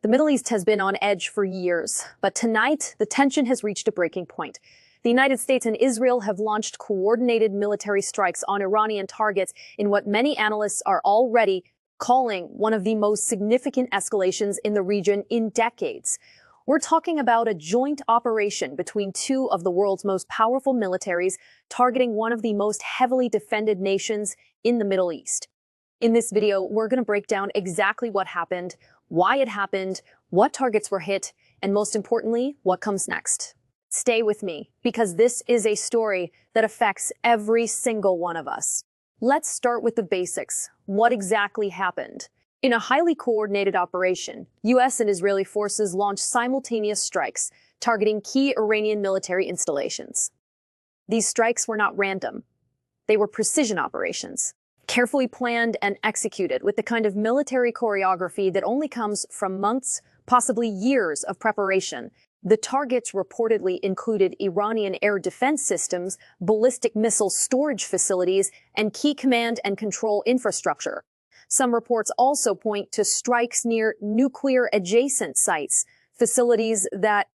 The Middle East has been on edge for years, but tonight the tension has reached a breaking point. The United States and Israel have launched coordinated military strikes on Iranian targets in what many analysts are already calling one of the most significant escalations in the region in decades. We're talking about a joint operation between two of the world's most powerful militaries targeting one of the most heavily defended nations in the Middle East. In this video, we're going to break down exactly what happened, why it happened, what targets were hit, and most importantly, what comes next. Stay with me, because this is a story that affects every single one of us. Let's start with the basics. What exactly happened? In a highly coordinated operation, U.S. and Israeli forces launched simultaneous strikes targeting key Iranian military installations. These strikes were not random. They were precision operations, carefully planned and executed with the kind of military choreography that only comes from months, possibly years of preparation. The targets reportedly included Iranian air defense systems, ballistic missile storage facilities, and key command and control infrastructure. Some reports also point to strikes near nuclear-adjacent sites, facilities that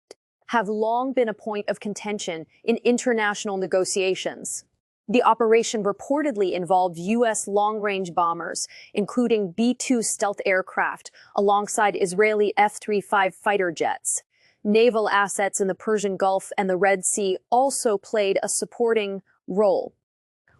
have long been a point of contention in international negotiations. The operation reportedly involved U.S. long-range bombers, including B-2 stealth aircraft, alongside Israeli F-35 fighter jets. Naval assets in the Persian Gulf and the Red Sea also played a supporting role,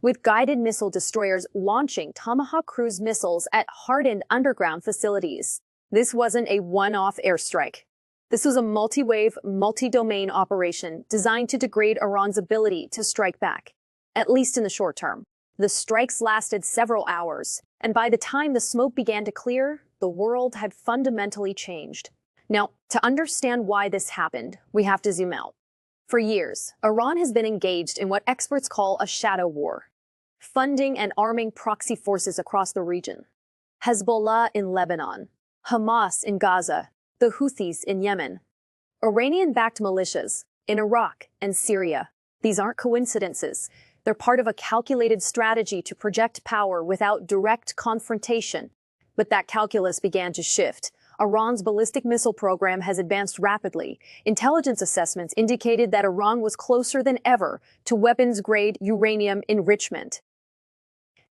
with guided missile destroyers launching Tomahawk cruise missiles at hardened underground facilities. This wasn't a one-off airstrike. This was a multi-wave, multi-domain operation designed to degrade Iran's ability to strike back, at least in the short term. The strikes lasted several hours, and by the time the smoke began to clear, the world had fundamentally changed. Now, to understand why this happened, we have to zoom out. For years, Iran has been engaged in what experts call a shadow war, funding and arming proxy forces across the region. Hezbollah in Lebanon, Hamas in Gaza, the Houthis in Yemen, Iranian-backed militias in Iraq and Syria. These aren't coincidences. They're part of a calculated strategy to project power without direct confrontation. But that calculus began to shift. Iran's ballistic missile program has advanced rapidly. Intelligence assessments indicated that Iran was closer than ever to weapons-grade uranium enrichment.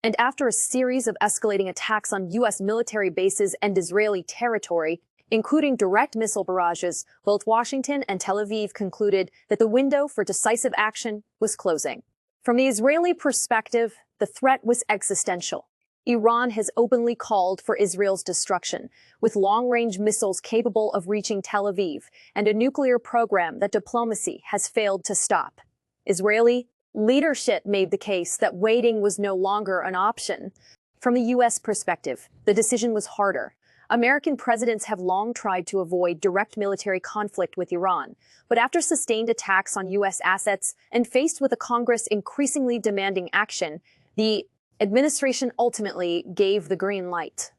And after a series of escalating attacks on U.S. military bases and Israeli territory, including direct missile barrages, both Washington and Tel Aviv concluded that the window for decisive action was closing. From the Israeli perspective, the threat was existential. Iran has openly called for Israel's destruction, with long-range missiles capable of reaching Tel Aviv and a nuclear program that diplomacy has failed to stop. Israeli leadership made the case that waiting was no longer an option. From the U.S. perspective, the decision was harder. American presidents have long tried to avoid direct military conflict with Iran, but after sustained attacks on U.S. assets and faced with a Congress increasingly demanding action, the administration ultimately gave the green light.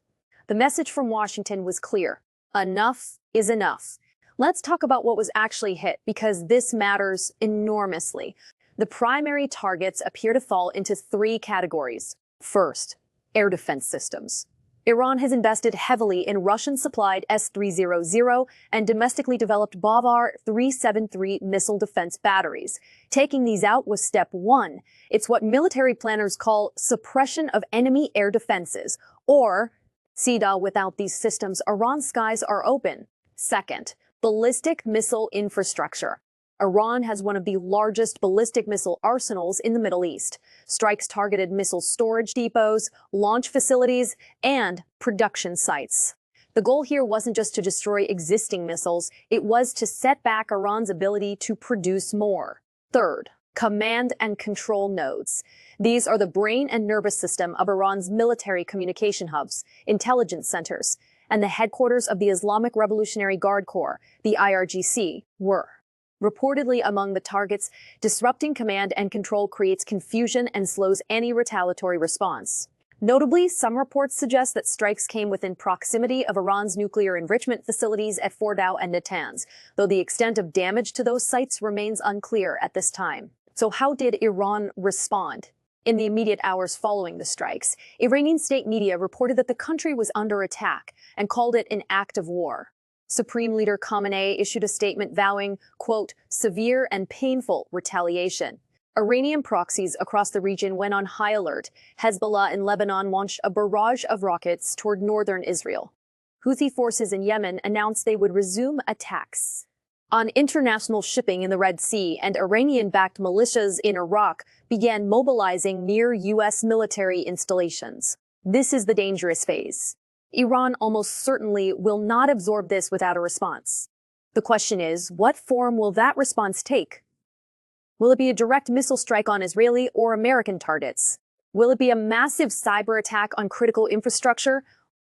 The message from Washington was clear. Enough is enough. Let's talk about what was actually hit, because this matters enormously. The primary targets appear to fall into three categories. First, air defense systems. Iran has invested heavily in Russian-supplied S-300 and domestically developed Bavar 373 missile defense batteries. Taking these out was step one. It's what military planners call suppression of enemy air defenses, or SIDA. Without these systems, Iran's skies are open. Second, ballistic missile infrastructure. Iran has one of the largest ballistic missile arsenals in the Middle East. Strikes targeted missile storage depots, launch facilities, and production sites. The goal here wasn't just to destroy existing missiles, it was to set back Iran's ability to produce more. Third, command and control nodes. These are the brain and nervous system of Iran's military communication hubs, intelligence centers, and the headquarters of the Islamic Revolutionary Guard Corps, the IRGC, were. Reportedly among the targets, disrupting command and control creates confusion and slows any retaliatory response. Notably, some reports suggest that strikes came within proximity of Iran's nuclear enrichment facilities at Fordow and Natanz, though the extent of damage to those sites remains unclear at this time. So how did Iran respond? In the immediate hours following the strikes, Iranian state media reported that the country was under attack and called it an act of war. Supreme Leader Khamenei issued a statement vowing, quote, severe and painful retaliation. Iranian proxies across the region went on high alert. Hezbollah in Lebanon launched a barrage of rockets toward northern Israel. Houthi forces in Yemen announced they would resume attacks on international shipping in the Red Sea, and Iranian-backed militias in Iraq began mobilizing near U.S. military installations. This is the dangerous phase. Iran almost certainly will not absorb this without a response. The question is, what form will that response take? Will it be a direct missile strike on Israeli or American targets? Will it be a massive cyber attack on critical infrastructure?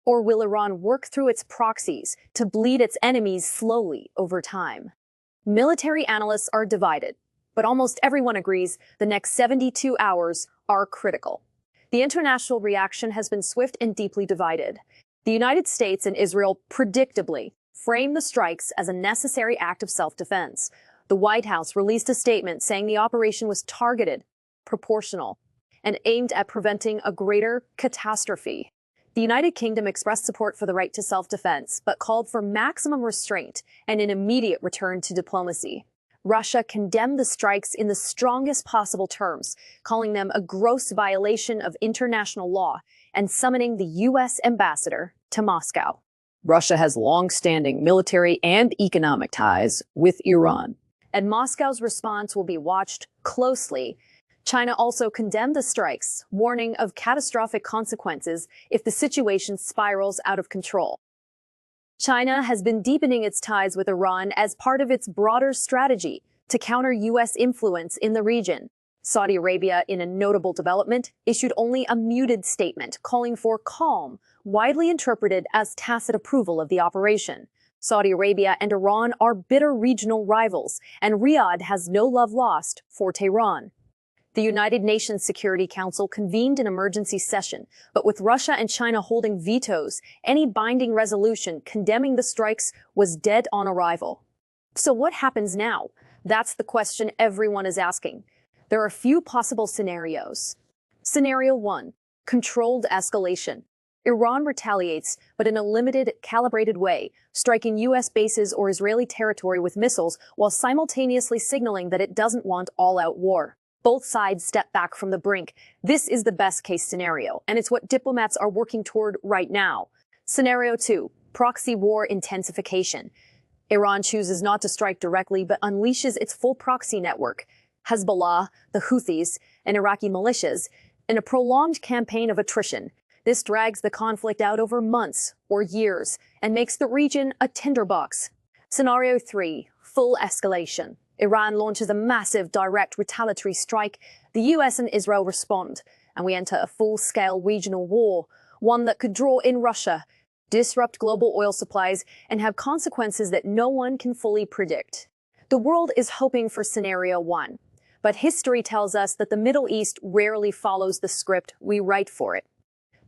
Or will Iran work through its proxies to bleed its enemies slowly over time? Military analysts are divided, but almost everyone agrees the next 72 hours are critical. The international reaction has been swift and deeply divided. The United States and Israel predictably framed the strikes as a necessary act of self-defense. The White House released a statement saying the operation was targeted, proportional, and aimed at preventing a greater catastrophe. The United Kingdom expressed support for the right to self-defense, but called for maximum restraint and an immediate return to diplomacy. Russia condemned the strikes in the strongest possible terms, calling them a gross violation of international law and summoning the U.S. ambassador to Moscow. Russia has long-standing military and economic ties with Iran, and Moscow's response will be watched closely. China also condemned the strikes, warning of catastrophic consequences if the situation spirals out of control. China has been deepening its ties with Iran as part of its broader strategy to counter U.S. influence in the region. Saudi Arabia, in a notable development, issued only a muted statement calling for calm, widely interpreted as tacit approval of the operation. Saudi Arabia and Iran are bitter regional rivals, and Riyadh has no love lost for Tehran. The United Nations Security Council convened an emergency session, but with Russia and China holding vetoes, any binding resolution condemning the strikes was dead on arrival. So what happens now? That's the question everyone is asking. There are a few possible scenarios. Scenario 1. Controlled escalation. Iran retaliates, but in a limited, calibrated way, striking U.S. bases or Israeli territory with missiles while simultaneously signaling that it doesn't want all-out war. Both sides step back from the brink. This is the best-case scenario, and it's what diplomats are working toward right now. Scenario 2. Proxy war intensification. Iran chooses not to strike directly, but unleashes its full proxy network, Hezbollah, the Houthis, and Iraqi militias, in a prolonged campaign of attrition. This drags the conflict out over months or years and makes the region a tinderbox. Scenario 3. Full escalation. Iran launches a massive direct retaliatory strike. The US and Israel respond, and we enter a full-scale regional war, one that could draw in Russia, disrupt global oil supplies, and have consequences that no one can fully predict. The world is hoping for scenario 1, but history tells us that the Middle East rarely follows the script we write for it.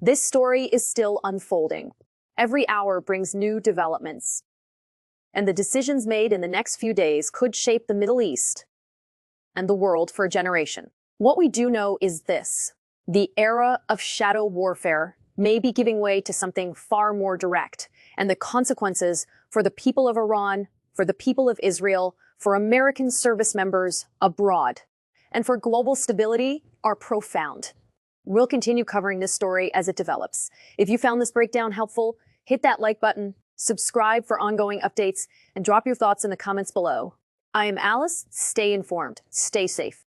This story is still unfolding. Every hour brings new developments, and the decisions made in the next few days could shape the Middle East and the world for a generation. What we do know is this: the era of shadow warfare may be giving way to something far more direct, and the consequences for the people of Iran, for the people of Israel, for American service members abroad, and for global stability are profound. We'll continue covering this story as it develops. If you found this breakdown helpful, hit that like button, subscribe for ongoing updates, and drop your thoughts in the comments below. I am Alice. Stay informed. Stay safe.